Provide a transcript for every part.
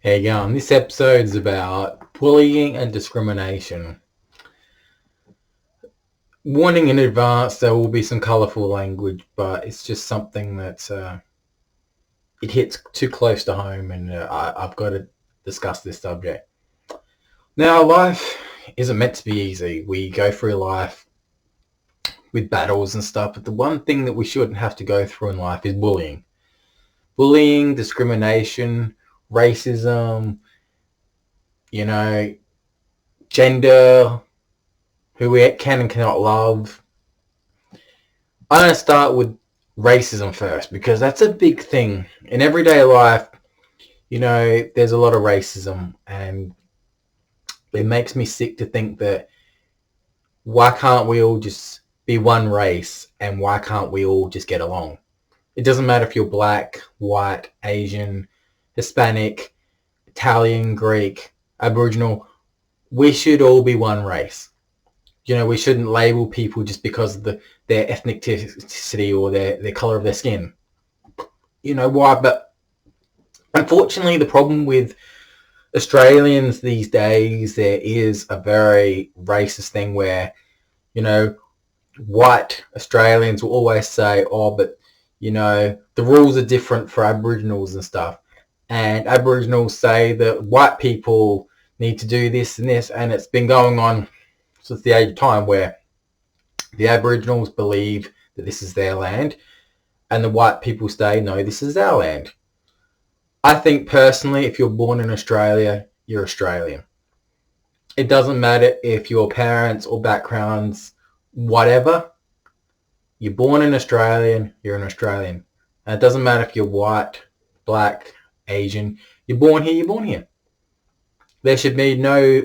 How you going? This episode's about bullying and discrimination. Warning in advance, there will be some colourful language, but it's just something that it hits too close to home, and I've got to discuss this subject. Now, life isn't meant to be easy. We go through life with battles and stuff, but the one thing that we shouldn't have to go through in life is bullying. Bullying, discrimination, racism, you know, gender, who we can and cannot love. I'm going to start with racism first because that's a big thing. In everyday life, there's a lot of racism, and it makes me sick to think that why can't we all just be one race and why can't we all just get along? It doesn't matter if you're black, white, Asian, Hispanic, Italian, Greek, Aboriginal. We should all be one race. We shouldn't label people just because of their ethnicity or their colour of their skin. You know why? But unfortunately, the problem with Australians these days, there is a very racist thing where, white Australians will always say, oh, but, the rules are different for Aboriginals and stuff. And Aboriginals say that white people need to do this and this, and it's been going on since the age of time where the Aboriginals believe that this is their land and the white people say, no, this is our land. I think personally, if you're born in Australia, you're Australian. It doesn't matter if your parents or backgrounds, whatever, you're born an Australian, you're an Australian. And it doesn't matter if you're white, black, Asian, you're born here, you're born here. There should be no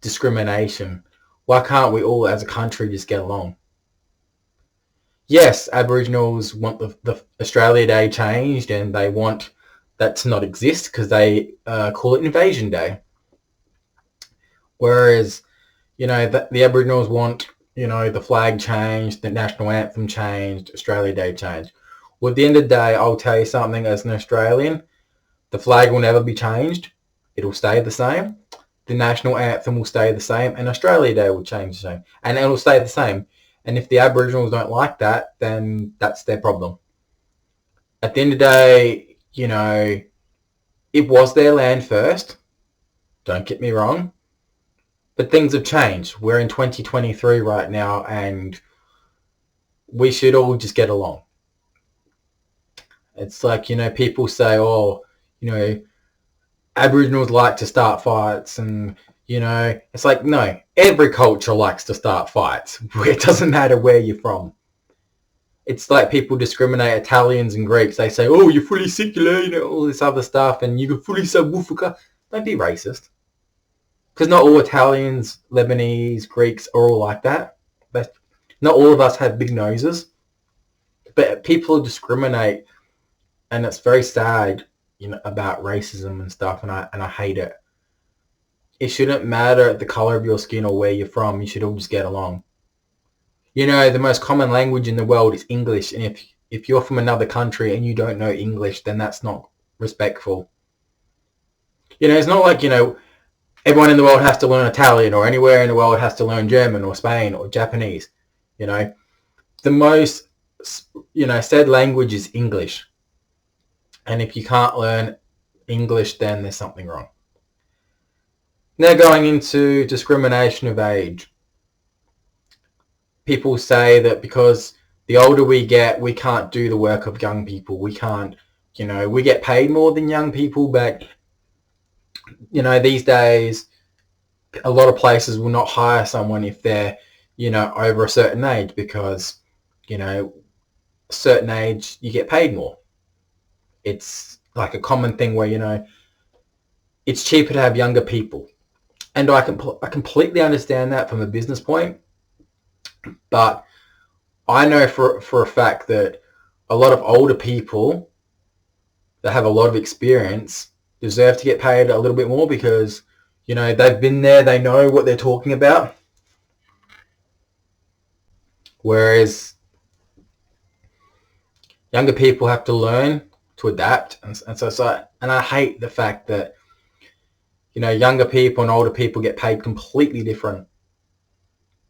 discrimination. Why can't we all as a country just get along? Yes, Aboriginals want the Australia Day changed and they want that to not exist because they call it Invasion Day. Whereas, the Aboriginals want, the flag changed, the national anthem changed, Australia Day changed. Well, at the end of the day, I'll tell you something as an Australian, the flag will never be changed. It'll stay the same. The national anthem will stay the same, and Australia Day will change the same, and it will stay the same. And if the Aboriginals don't like that, then that's their problem. At the end of the day, it was their land first. Don't get me wrong. But things have changed. We're in 2023 right now, and we should all just get along. It's like, people say, oh, Aboriginals like to start fights and, it's like, no, every culture likes to start fights. It doesn't matter where you're from. It's like people discriminate Italians and Greeks. They say, oh, you're fully secular, all this other stuff, and you can fully subwoofer. Don't be racist. Because not all Italians, Lebanese, Greeks are all like that. But not all of us have big noses. But people discriminate, and it's very sad, about racism and stuff, and I hate it. It shouldn't matter the color of your skin or where you're from. You should all just get along. The most common language in the world is English, and if you're from another country and you don't know English, then that's not respectful. It's not like, everyone in the world has to learn Italian, or anywhere in the world has to learn German or Spain or Japanese. The most, said language is English. And if you can't learn English, then there's something wrong. Now going into discrimination of age. People say that because the older we get, we can't do the work of young people. We can't, we get paid more than young people, but, these days, a lot of places will not hire someone if they're, over a certain age because, a certain age, you get paid more. It's like a common thing where, it's cheaper to have younger people. And I completely understand that from a business point. But I know for a fact that a lot of older people that have a lot of experience deserve to get paid a little bit more because, they've been there, they know what they're talking about. Whereas younger people have to learn to adapt. And I hate the fact that, younger people and older people get paid completely different.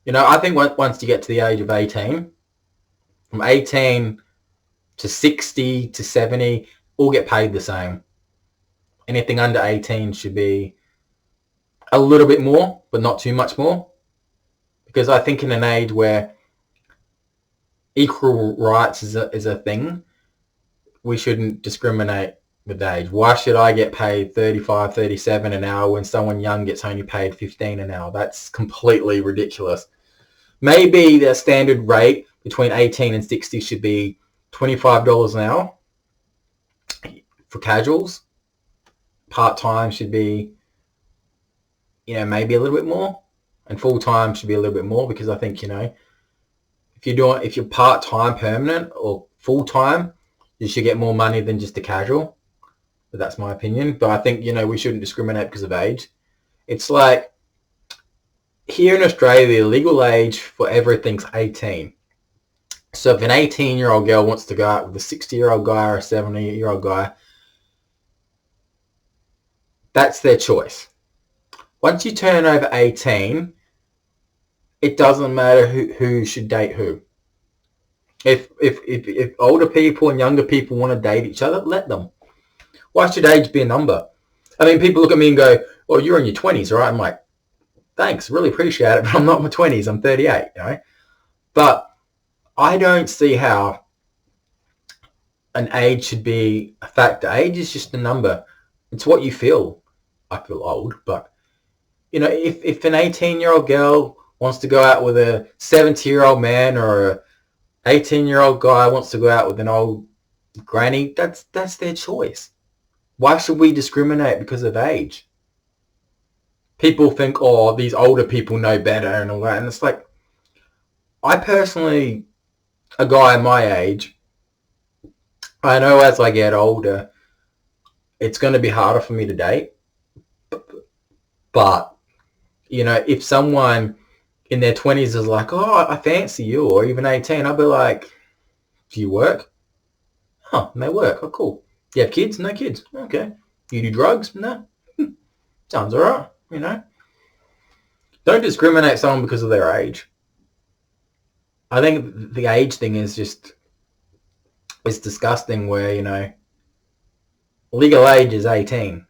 I think once you get to the age of 18, from 18 to 60 to 70, all get paid the same. Anything under 18 should be a little bit more, but not too much more. Because I think in an age where equal rights is a thing, we shouldn't discriminate with age. Why should I get paid 35, 37 an hour when someone young gets only paid 15 an hour? That's completely ridiculous. Maybe the standard rate between 18 and 60 should be $25 an hour for casuals. Part-time should be, maybe a little bit more. And full-time should be a little bit more, because I think, if you're part-time permanent or full-time, you should get more money than just a casual. But that's my opinion. But I think, we shouldn't discriminate because of age. It's like, here in Australia, the legal age for everything's 18. So if an 18-year-old girl wants to go out with a 60-year-old guy or a 70-year-old guy, that's their choice. Once you turn over 18, it doesn't matter who should date who. If older people and younger people want to date each other, let them. Why should age be a number? I mean, people look at me and go, "Oh, you're in your 20s, right?" I'm like, "Thanks, really appreciate it, but I'm not in my 20s. I'm 38, But I don't see how an age should be a factor. Age is just a number. It's what you feel. I feel old, but if an 18-year-old girl wants to go out with a 70-year-old man, or a 18-year-old guy wants to go out with an old granny, that's their choice. Why should we discriminate because of age? People think, oh, these older people know better and all that. And it's like, I personally, a guy my age, I know as I get older, it's going to be harder for me to date. But, if someone in their 20s is like, oh, I fancy you, or even 18, I'll be like, do you work? Huh, no work. Oh, cool. Do you have kids? No kids. Okay. You do drugs? No. Sounds all right, Don't discriminate someone because of their age. I think the age thing is just, it's disgusting where, legal age is 18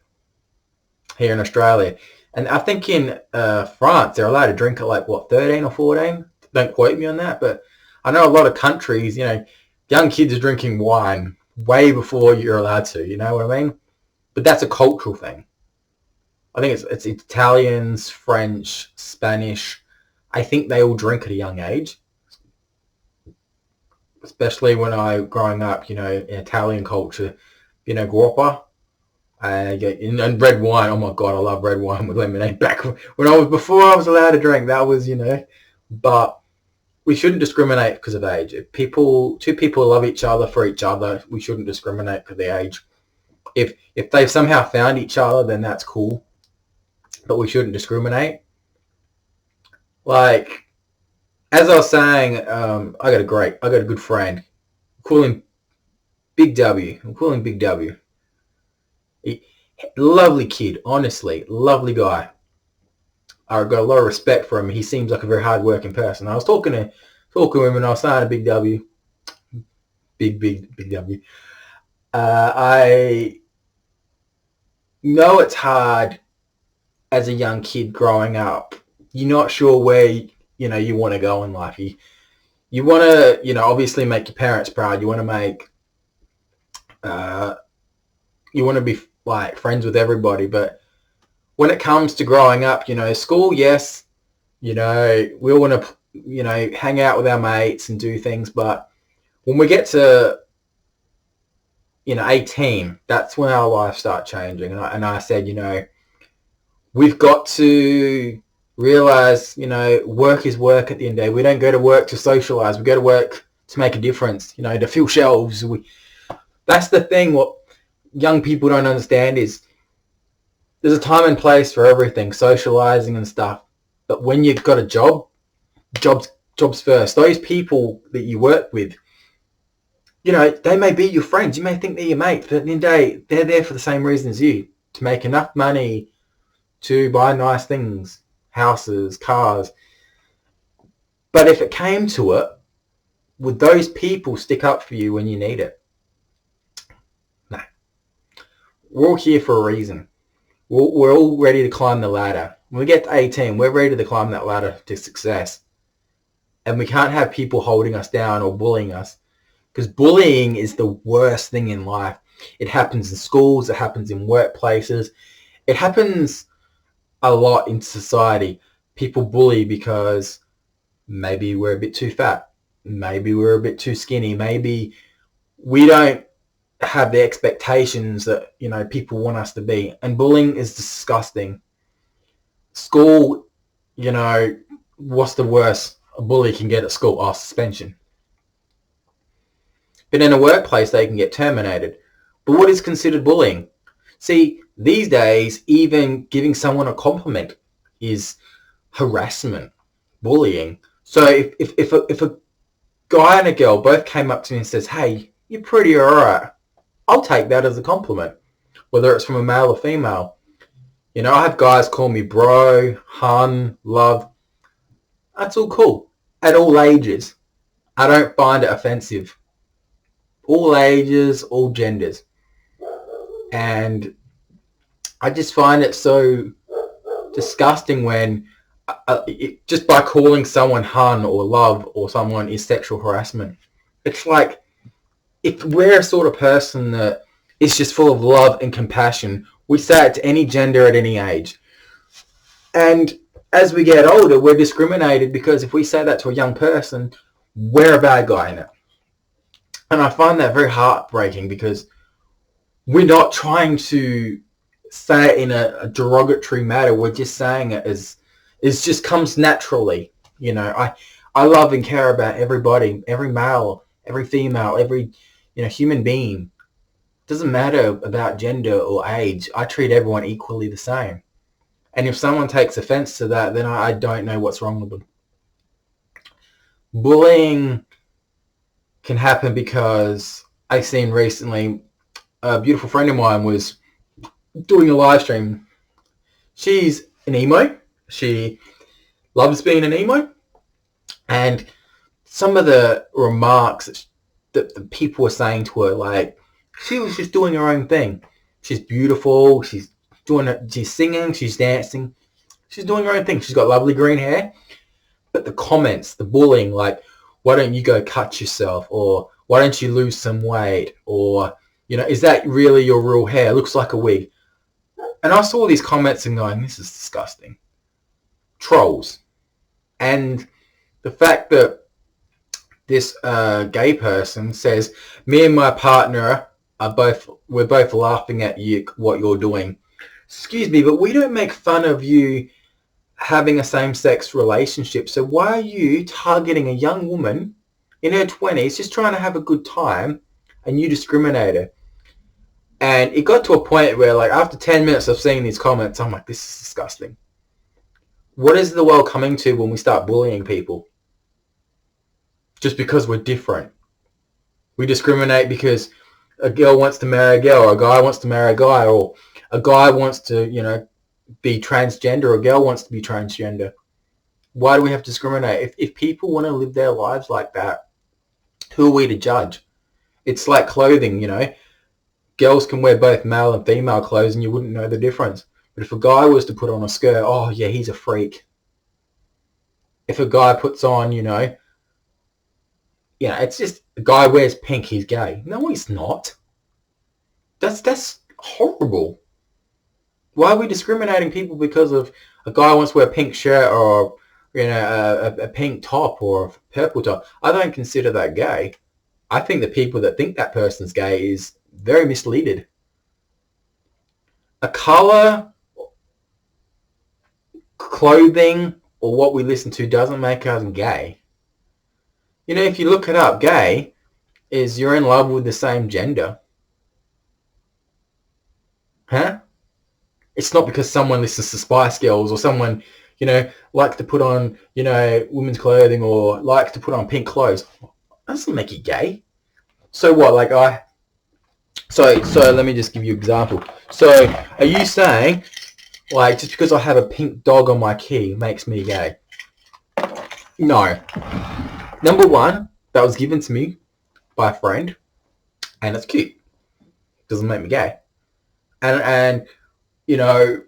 here in Australia. And I think in France, they're allowed to drink at 13 or 14? Don't quote me on that, but I know a lot of countries, young kids are drinking wine way before you're allowed to, you know what I mean? But that's a cultural thing. I think it's Italians, French, Spanish. I think they all drink at a young age. Especially when growing up, in Italian culture, grappa. And red wine. Oh my God, I love red wine with lemonade. Back when before I was allowed to drink, that was, but we shouldn't discriminate because of age. If two people love each other for each other, we shouldn't discriminate because of their age. If they've somehow found each other, then that's cool. But we shouldn't discriminate. Like, as I was saying, I got a good friend. Call him Big W. I'm calling Big W. Lovely kid, honestly, lovely guy. I've got a lot of respect for him. He seems like a very hard-working person. I was talking to him, and I was saying to Big W, Big W. I know it's hard as a young kid growing up. You're not sure where you want to go in life. You want to obviously make your parents proud. You want to make you want to be friends with everybody, but when it comes to growing up, school, yes, we all want to hang out with our mates and do things, but when we get to 18, that's when our lives start changing. And I said, we've got to realize, work is work at the end of the day. We don't go to work to socialize. We go to work to make a difference, to fill shelves. That's the thing. What young people don't understand is there's a time and place for everything, socializing and stuff. But when you've got a job, jobs first. Those people that you work with, they may be your friends. You may think they're your mate, but at the end of the day, they're there for the same reason as you, to make enough money to buy nice things, houses, cars. But if it came to it, would those people stick up for you when you need it? No. We're all here for a reason. We're all ready to climb the ladder. When we get to 18, we're ready to climb that ladder to success. And we can't have people holding us down or bullying us, because bullying is the worst thing in life. It happens in schools. It happens in workplaces. It happens a lot in society. People bully because maybe we're a bit too fat. Maybe we're a bit too skinny. Maybe we don't have the expectations that, people want us to be. And bullying is disgusting. School, what's the worst a bully can get at school? Oh, suspension. But in a workplace, they can get terminated. But what is considered bullying? See, these days, even giving someone a compliment is harassment, bullying. So if a guy and a girl both came up to me and says, "Hey, you're pretty alright," I'll take that as a compliment, whether it's from a male or female. I have guys call me bro, hun, love. That's all cool. At all ages. I don't find it offensive. All ages, all genders. And I just find it so disgusting when just by calling someone hun or love or someone is sexual harassment. It's like, if we're a sort of person that is just full of love and compassion, we say it to any gender at any age. And as we get older, we're discriminated because if we say that to a young person, we're a bad guy in it. And I find that very heartbreaking, because we're not trying to say it in a derogatory manner. We're just saying it as it just comes naturally. I love and care about everybody, every male, every female, every human being. It doesn't matter about gender or age. I treat everyone equally the same. And if someone takes offense to that, then I don't know what's wrong with them. Bullying can happen because I seen recently a beautiful friend of mine was doing a live stream. She's an emo. She loves being an emo. And some of the remarks that the people were saying to her, like, she was just doing her own thing. She's beautiful. She's singing. She's dancing. She's doing her own thing. She's got lovely green hair. But the comments, the bullying, like, why don't you go cut yourself? Or why don't you lose some weight? Or, is that really your real hair? It looks like a wig. And I saw these comments and going, this is disgusting. Trolls. And the fact that this gay person says, me and my partner we're both laughing at you, what you're doing. Excuse me, but we don't make fun of you having a same-sex relationship. So why are you targeting a young woman in her 20s just trying to have a good time, and you discriminate her? And it got to a point where, like, after 10 minutes of seeing these comments, I'm like, this is disgusting. What is the world coming to when we start bullying people? Just because we're different. We discriminate because a girl wants to marry a girl, or a guy wants to marry a guy, or a guy wants to, be transgender, or a girl wants to be transgender. Why do we have to discriminate? If people want to live their lives like that, who are we to judge? It's like clothing, Girls can wear both male and female clothes and you wouldn't know the difference. But if a guy was to put on a skirt, oh yeah, he's a freak. If a guy puts on, it's just a guy wears pink, he's gay. No, he's not. That's horrible. Why are we discriminating people because of a guy wants to wear a pink shirt or a pink top or a purple top? I don't consider that gay. I think the people that think that person's gay is very misleaded. A colour, clothing, or what we listen to doesn't make us gay. If you look it up, gay is you're in love with the same gender. Huh? It's not because someone listens to Spice Girls or someone, likes to put on, women's clothing or likes to put on pink clothes. That doesn't make you gay. So what? So let me just give you an example. So are you saying Like, just because I have a pink dog on my key makes me gay. No. Number one, that was given to me by a friend, and it's cute. Doesn't make me gay. And you know,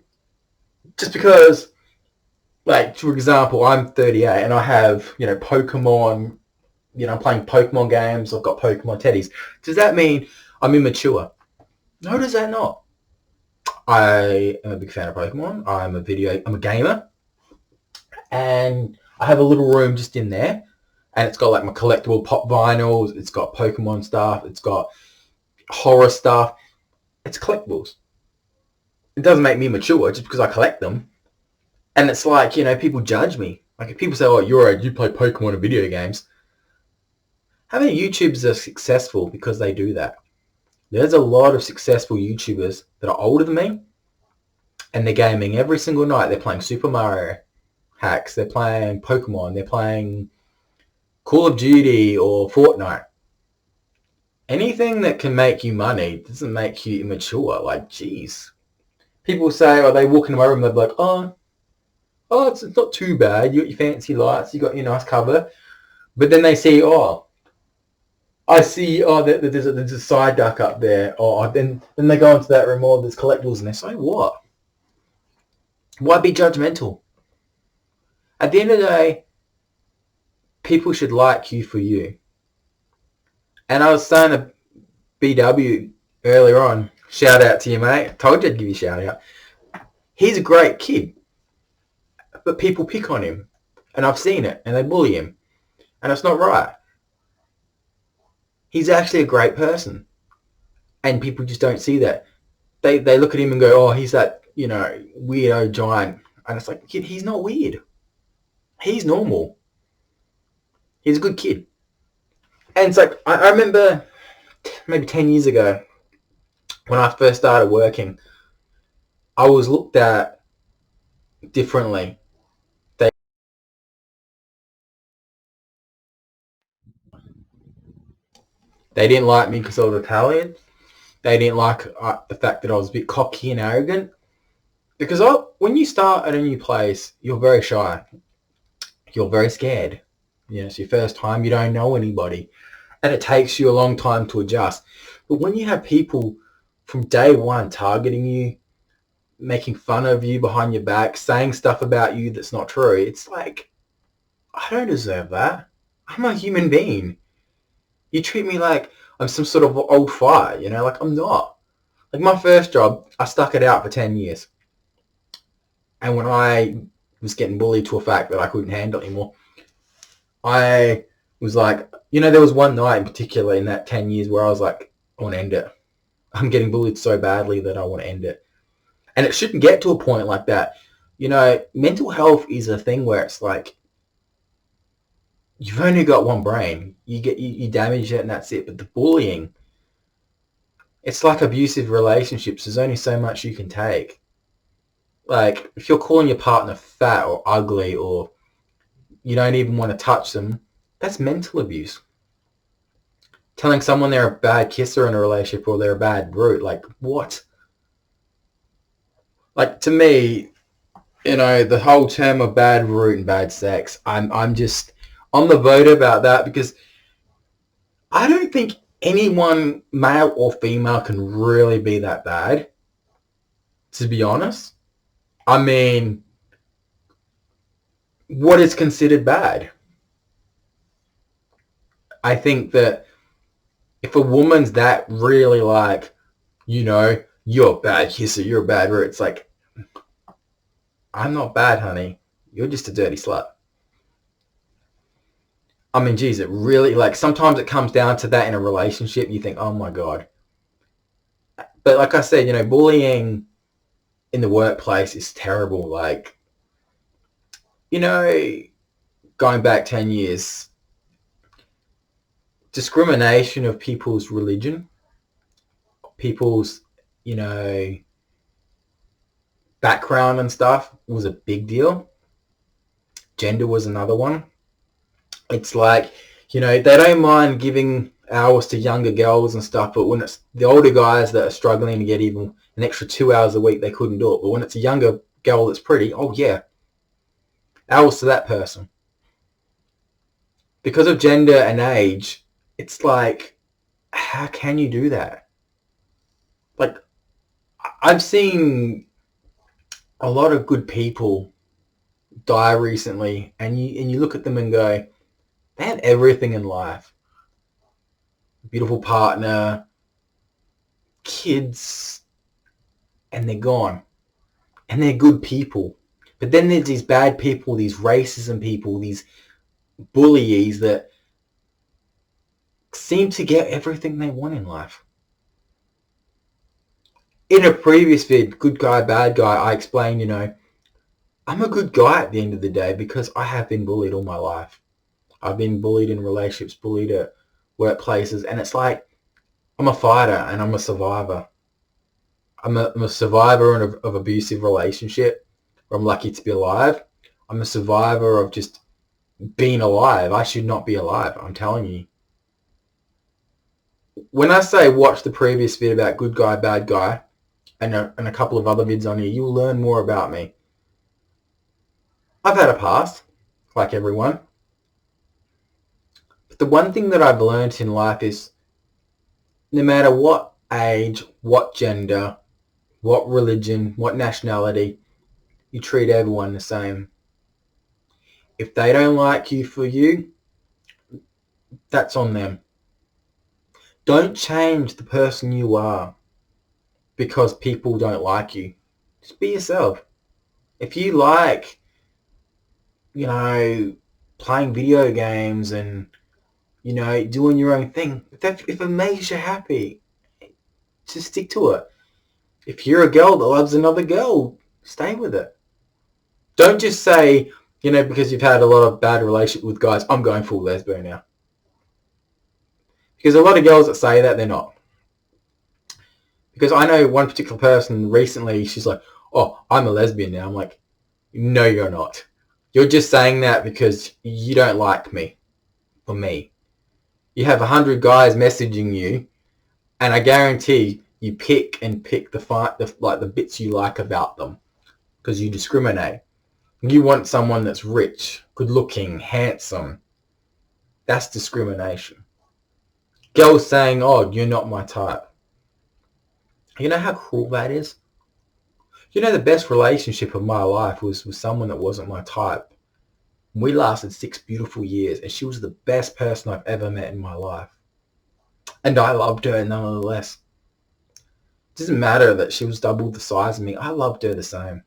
just because, like, for example, I'm 38 and I have, Pokemon, I'm playing Pokemon games, I've got Pokemon teddies. Does that mean I'm immature? No, does that not? I am a big fan of Pokemon. I'm a gamer, and I have a little room just in there, and it's got like my collectible pop vinyls, it's got Pokemon stuff, it's got horror stuff. It's collectibles. It doesn't make me mature just because I collect them. And it's like, people judge me. Like, if people say, oh, you play Pokemon in video games. How many YouTubers are successful because they do that? There's a lot of successful YouTubers that are older than me, and they're gaming every single night. They're playing Super Mario hacks. They're playing Pokemon. They're playing Call of Duty or Fortnite. Anything that can make you money doesn't make you immature. Like, geez. People say, they walk into my room, they'll be like, it's not too bad. You got your fancy lights. You got your nice cover. But then they see, I see, there's a side duck up there. Then they go into that room, there's collectibles, and they say, what? Why be judgmental? At the end of the day, people should like you for you. And I was saying to BW earlier on, shout out to you, mate. I told you I'd give you a shout out. He's a great kid, but people pick on him. And I've seen it, and they bully him. And it's not right. He's actually a great person. And people just don't see that. They look at him and go, he's that, weirdo giant. And it's like, kid, he's not weird. He's normal. He's a good kid. And it's like, I remember maybe 10 years ago when I first started working, I was looked at differently. They didn't like me because I was Italian. They didn't like the fact that I was a bit cocky and arrogant. Because when you start at a new place, you're very shy. You're very scared. It's your first time. You don't know anybody. And it takes you a long time to adjust. But when you have people from day one targeting you, making fun of you behind your back, saying stuff about you that's not true, it's like, I don't deserve that. I'm a human being. You treat me like I'm some sort of old fire, like I'm not. Like, my first job, I stuck it out for 10 years. And when I was getting bullied to a fact that I couldn't handle anymore, I was like, there was one night in particular in that 10 years where I was like, I want to end it. I'm getting bullied so badly that I want to end it. And it shouldn't get to a point like that. Mental health is a thing where it's like, you've only got one brain. You damage it and that's it. But the bullying, it's like abusive relationships. There's only so much you can take. Like, if you're calling your partner fat or ugly, or you don't even want to touch them, that's mental abuse. Telling someone they're a bad kisser in a relationship or they're a bad brute, like, what? Like, to me, the whole term of bad root and bad sex, I'm just on the vote about that, because I don't think anyone, male or female, can really be that bad, to be honest. I mean, what is considered bad? I think that if a woman's that really like, you're a bad kisser, you're a bad root, it's like, I'm not bad, honey. You're just a dirty slut. I mean, geez, it really, like, sometimes it comes down to that in a relationship. You think, oh my God. But like I said, bullying in the workplace is terrible. Like, going back 10 years, discrimination of people's religion, people's, background and stuff was a big deal. Gender was another one. It's like, they don't mind giving hours to younger girls and stuff, but when it's the older guys that are struggling to get even an extra 2 hours a week, they couldn't do it. But when it's a younger girl that's pretty, oh yeah, L's to that person. Because of gender and age, it's like, how can you do that? Like, I've seen a lot of good people die recently, and you look at them and go, they have everything in life. Beautiful partner, kids, and they're gone. And they're good people. But then there's these bad people, these racism people, these bullies that seem to get everything they want in life. In a previous vid, Good Guy, Bad Guy, I explained, I'm a good guy at the end of the day because I have been bullied all my life. I've been bullied in relationships, bullied at workplaces, and it's like, I'm a fighter and I'm a survivor. I'm a survivor of abusive relationship. I'm lucky to be alive. I'm a survivor of just being alive. I should not be alive, I'm telling you. When I say watch the previous vid about Good Guy, Bad Guy, and a couple of other vids on here, you'll learn more about me. I've had a past, like everyone. But the one thing that I've learned in life is no matter what age, what gender, what religion, what nationality, you treat everyone the same. If they don't like you for you, that's on them. Don't change the person you are because people don't like you. Just be yourself. If you like, playing video games and, doing your own thing, if it makes you happy, just stick to it. If you're a girl that loves another girl, stay with it. Don't just say, because you've had a lot of bad relationship with guys, I'm going full lesbian now. Because a lot of girls that say that, they're not. Because I know one particular person recently, she's like, oh, I'm a lesbian now. I'm like, no, you're not. You're just saying that because you don't like me or me. You have 100 guys messaging you, and I guarantee you pick the bits you like about them because you discriminate. You want someone that's rich, good looking, handsome. That's discrimination. Girls saying, oh, you're not my type. You know how cruel that is? The best relationship of my life was with someone that wasn't my type. We lasted 6 beautiful years, and she was the best person I've ever met in my life. And I loved her nonetheless. It doesn't matter that she was double the size of me. I loved her the same.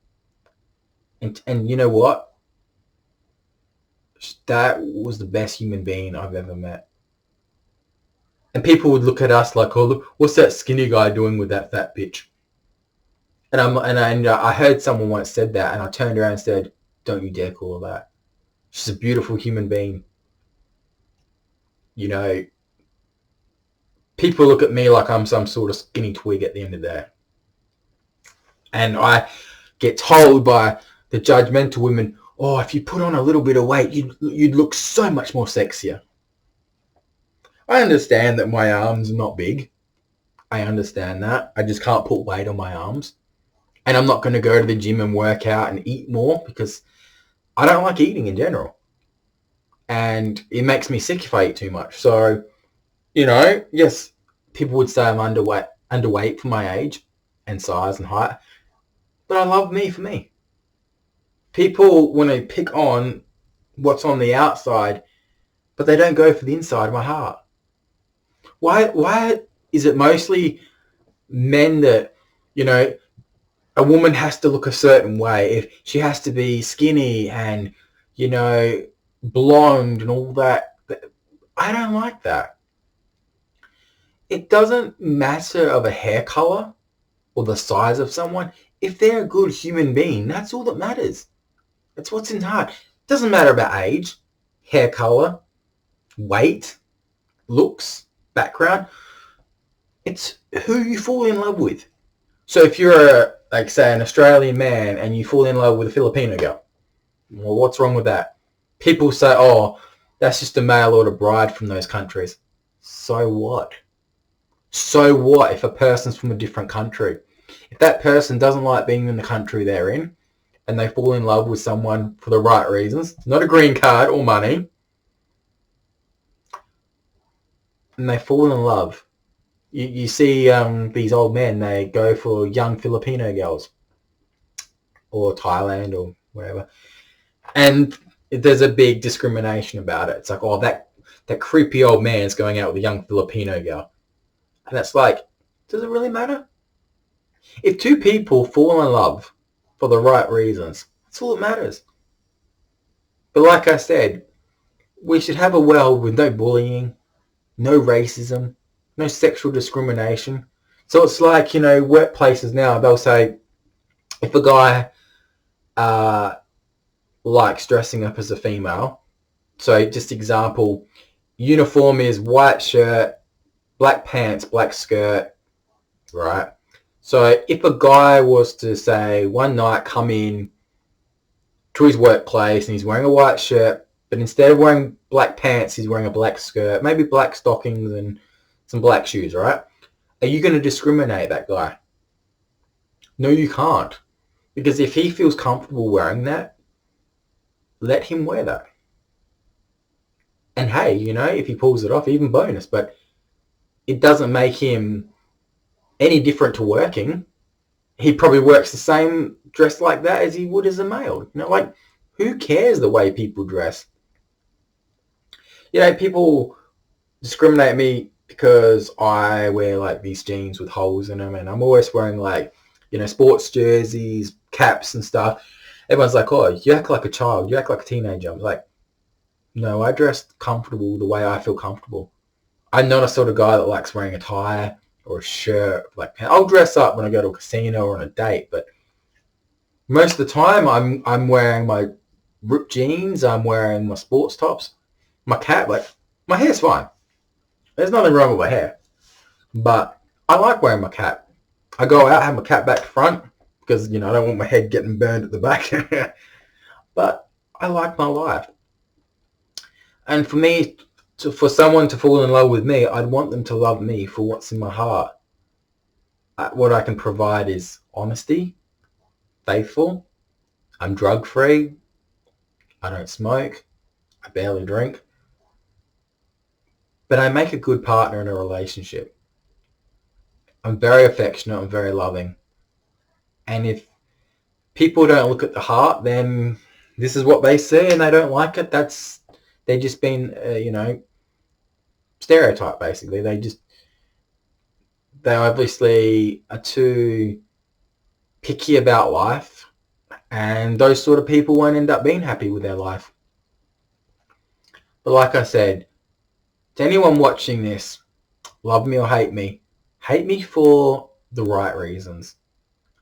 And you know what? That was the best human being I've ever met. And people would look at us like, oh, look, what's that skinny guy doing with that fat bitch? And I heard someone once said that, and I turned around and said, don't you dare call her that. She's a beautiful human being. People look at me like I'm some sort of skinny twig at the end of the day. And I get told by the judgmental women, oh, if you put on a little bit of weight, you'd look so much more sexier. I understand that my arms are not big. I understand that. I just can't put weight on my arms. And I'm not going to go to the gym and work out and eat more because I don't like eating in general. And it makes me sick if I eat too much. So, yes, people would say I'm underweight for my age and size and height. But I love me for me. People want to pick on what's on the outside, but they don't go for the inside of my heart. Why is it mostly men that, a woman has to look a certain way? If she has to be skinny and, blonde and all that. I don't like that. It doesn't matter of a hair color or the size of someone. If they're a good human being, that's all that matters. That's what's in heart. It doesn't matter about age, hair color, weight, looks, background. It's who you fall in love with. So if you're say an Australian man and you fall in love with a Filipino girl, well, what's wrong with that? People say, oh, that's just a male or a bride from those countries. So what? So what if a person's from a different country? If that person doesn't like being in the country they're in, and they fall in love with someone for the right reasons, not a green card or money, and they fall in love. You see these old men, they go for young Filipino girls or Thailand or wherever, and there's a big discrimination about it. It's like, oh, that creepy old man's going out with a young Filipino girl. And it's like, does it really matter? If two people fall in love for the right reasons, that's all that matters. But like I said, we should have a world with no bullying, no racism, no sexual discrimination. So it's like, workplaces now, they'll say, if a guy likes dressing up as a female, so just example, uniform is white shirt, black pants, black skirt, right? So if a guy was to say one night come in to his workplace and he's wearing a white shirt, but instead of wearing black pants, he's wearing a black skirt, maybe black stockings and some black shoes, right? Are you going to discriminate that guy? No, you can't. Because if he feels comfortable wearing that, let him wear that. And hey, if he pulls it off, even bonus. But it doesn't make him any different to working. He probably works the same dressed like that as he would as a male. Like, who cares the way people dress? People discriminate me because I wear like these jeans with holes in them, and I'm always wearing like, sports jerseys, caps and stuff. Everyone's like, oh, you act like a child, you act like a teenager. I'm like, no, I dress comfortable the way I feel comfortable. I'm not a sort of guy that likes wearing a tie or a shirt. Like, I'll dress up when I go to a casino or on a date, but most of the time I'm wearing my ripped jeans, I'm wearing my sports tops, my cap. Like, my hair's fine. There's nothing wrong with my hair. But I like wearing my cap. I go out, have my cap back front because, I don't want my head getting burned at the back. But I like my life. And for me, for someone to fall in love with me, I'd want them to love me for what's in my heart. What I can provide is honesty, faithful, I'm drug-free, I don't smoke, I barely drink. But I make a good partner in a relationship. I'm very affectionate, I'm very loving. And if people don't look at the heart, then this is what they see and they don't like it. They're just being, stereotype basically. They obviously are too picky about life, and those sort of people won't end up being happy with their life. But like I said, to anyone watching this, love me or hate me for the right reasons.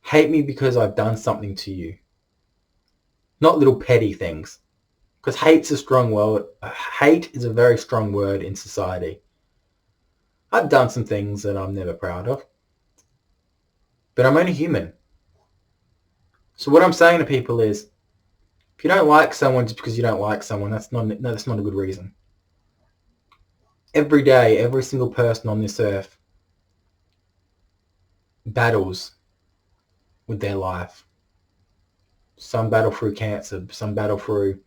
Hate me because I've done something to you. Not little petty things. Because hate's a strong word. Hate is a very strong word in society. I've done some things that I'm never proud of. But I'm only human. So what I'm saying to people is, if you don't like someone just because you don't like someone, that's not a good reason. Every day, every single person on this earth battles with their life. Some battle through cancer, some battle through,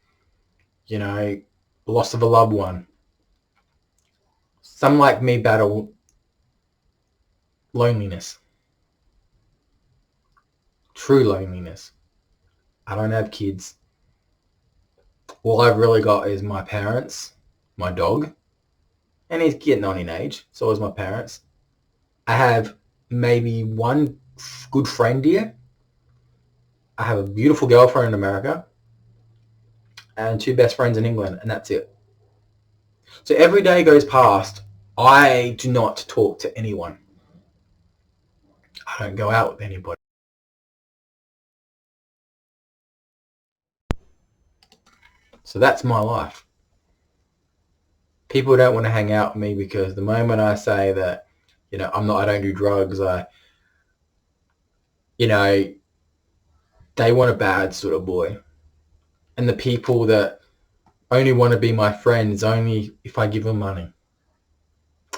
loss of a loved one. Some like me battle loneliness. True loneliness. I don't have kids. All I've really got is my parents, my dog, and he's getting on in age, so is my parents. I have maybe one good friend here. I have a beautiful girlfriend in America and two best friends in England, and that's it. So every day goes past, I do not talk to anyone. I don't go out with anybody. So that's my life. People don't want to hang out with me because the moment I say that, I don't do drugs, they want a bad sort of boy. And the people that only want to be my friends only if I give them money.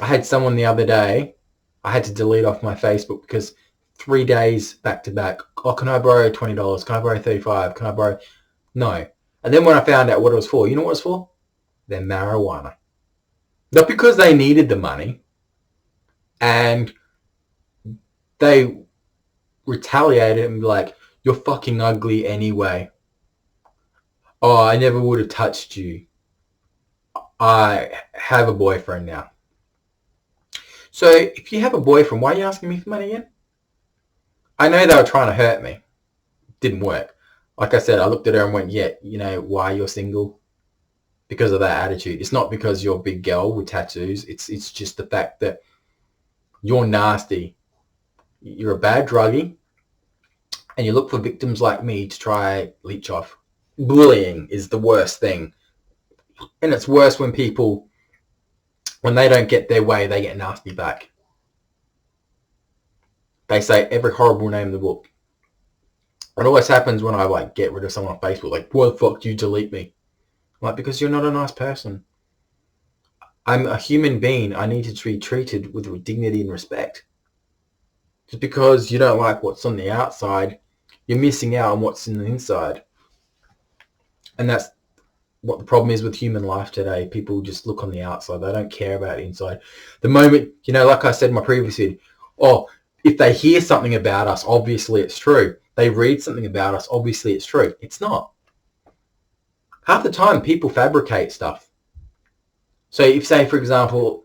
I had someone the other day, I had to delete off my Facebook because 3 days back to back. Oh, can I borrow $20? Can I borrow 35? Can I borrow? No. And then when I found out what it was for, you know what it was for? Their marijuana. Not because they needed the money, and they retaliated and be like, you're fucking ugly anyway. Oh, I never would have touched you. I have a boyfriend now. So if you have a boyfriend, why are you asking me for money again? I know they were trying to hurt me. Didn't work. Like I said, I looked at her and went, yeah, you know why you're single? Because of that attitude. It's not because you're a big girl with tattoos. It's just the fact that you're nasty. You're a bad druggie, and you look for victims like me to try leech off. Bullying is the worst thing. And it's worse when people, when they don't get their way, they get nasty back. They say every horrible name in the book. It always happens when I like get rid of someone on Facebook. Like, why the fuck do you delete me? I'm like, because you're not a nice person. I'm a human being. I need to be treated with dignity and respect. Just because you don't like what's on the outside, you're missing out on what's in the inside. And that's what the problem is with human life today. People just look on the outside. They don't care about the inside. The moment, you know, like I said in my previous video, oh, if they hear something about us, obviously it's true. They read something about us, obviously it's true. It's not. Half the time, people fabricate stuff. So if, say, for example,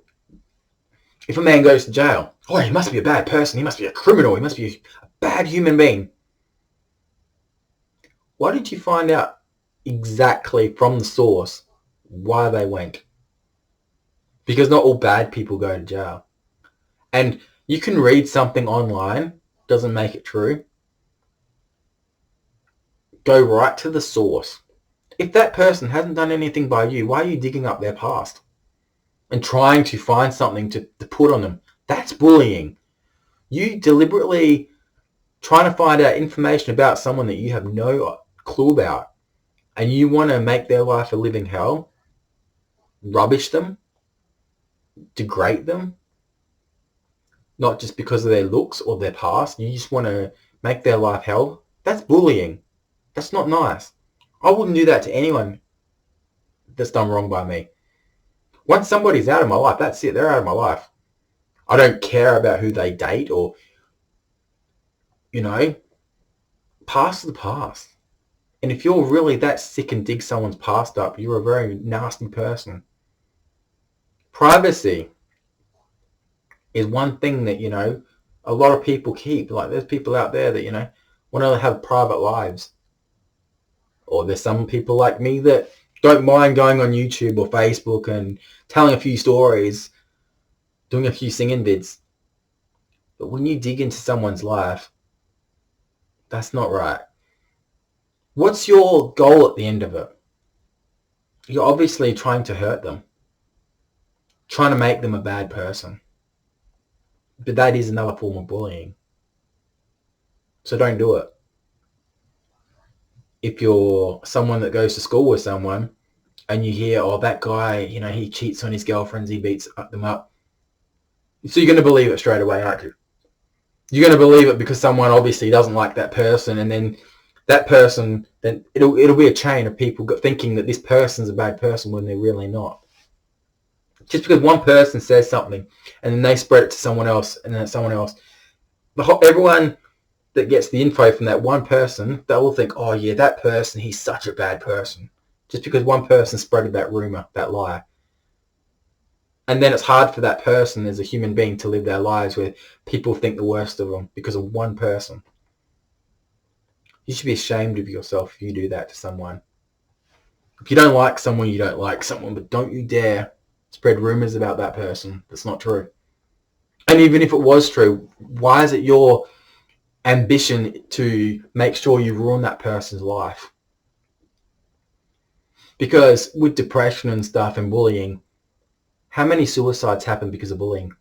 if a man goes to jail, oh, he must be a bad person. He must be a criminal. He must be a bad human being. Why did you find out exactly from the source why they went? Because not all bad people go to jail. And you can read something online, doesn't make it true. Go right to the source. If that person hasn't done anything by you, why are you digging up their past and trying to find something to put on them? That's bullying. You deliberately trying to find out information about someone that you have no clue about, and you want to make their life a living hell, rubbish them, degrade them, not just because of their looks or their past. You just want to make their life hell. That's bullying. That's not nice. I wouldn't do that to anyone that's done wrong by me. Once somebody's out of my life, that's it. They're out of my life. I don't care about who they date or, you know, past the past. And if you're really that sick and dig someone's past up, you're a very nasty person. Privacy is one thing that, you know, a lot of people keep. Like, there's people out there that, you know, want to have private lives. Or there's some people like me that don't mind going on YouTube or Facebook and telling a few stories, doing a few singing vids. But when you dig into someone's life, that's not right. What's your goal at the end of it? You're obviously trying to hurt them, trying to make them a bad person. But that is another form of bullying. So don't do it. If you're someone that goes to school with someone and you hear, oh, that guy, you know, he cheats on his girlfriends, he beats them up. So you're going to believe it straight away, aren't you? You're going to believe it because someone obviously doesn't like that person, and then that person, then it'll be a chain of people thinking that this person's a bad person when they're really not. Just because one person says something and then they spread it to someone else and then someone else, everyone that gets the info from that one person, they will think, oh yeah, that person, he's such a bad person. Just because one person spreaded that rumor, that lie. And then it's hard for that person as a human being to live their lives where people think the worst of them because of one person. You should be ashamed of yourself if you do that to someone. If you don't like someone, you don't like someone, but don't you dare spread rumors about that person. That's not true. And even if it was true, why is it your ambition to make sure you ruin that person's life? Because with depression and stuff and bullying, how many suicides happen because of bullying?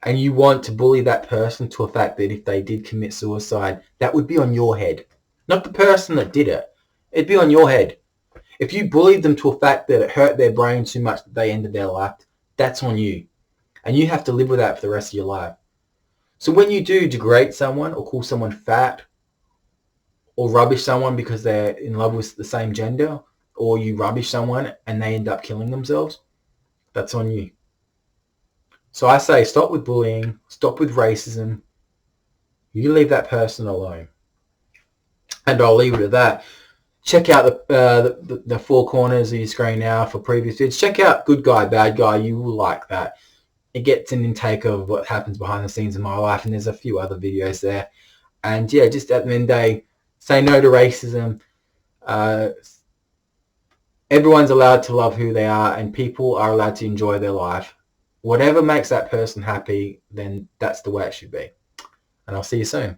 And you want to bully that person to a fact that if they did commit suicide, that would be on your head. Not the person that did it. It'd be on your head. If you bullied them to a fact that it hurt their brain too much that they ended their life, that's on you. And you have to live with that for the rest of your life. So when you do degrade someone or call someone fat or rubbish someone because they're in love with the same gender, or you rubbish someone and they end up killing themselves, that's on you. So I say stop with bullying, stop with racism. You leave that person alone. And I'll leave it at that. Check out the four corners of your screen now for previous vids. Check out Good Guy, Bad Guy. You will like that. It gets an intake of what happens behind the scenes in my life, and there's a few other videos there. And yeah, just at the end of the day, say no to racism. Everyone's allowed to love who they are, and people are allowed to enjoy their life. Whatever makes that person happy, then that's the way it should be. And I'll see you soon.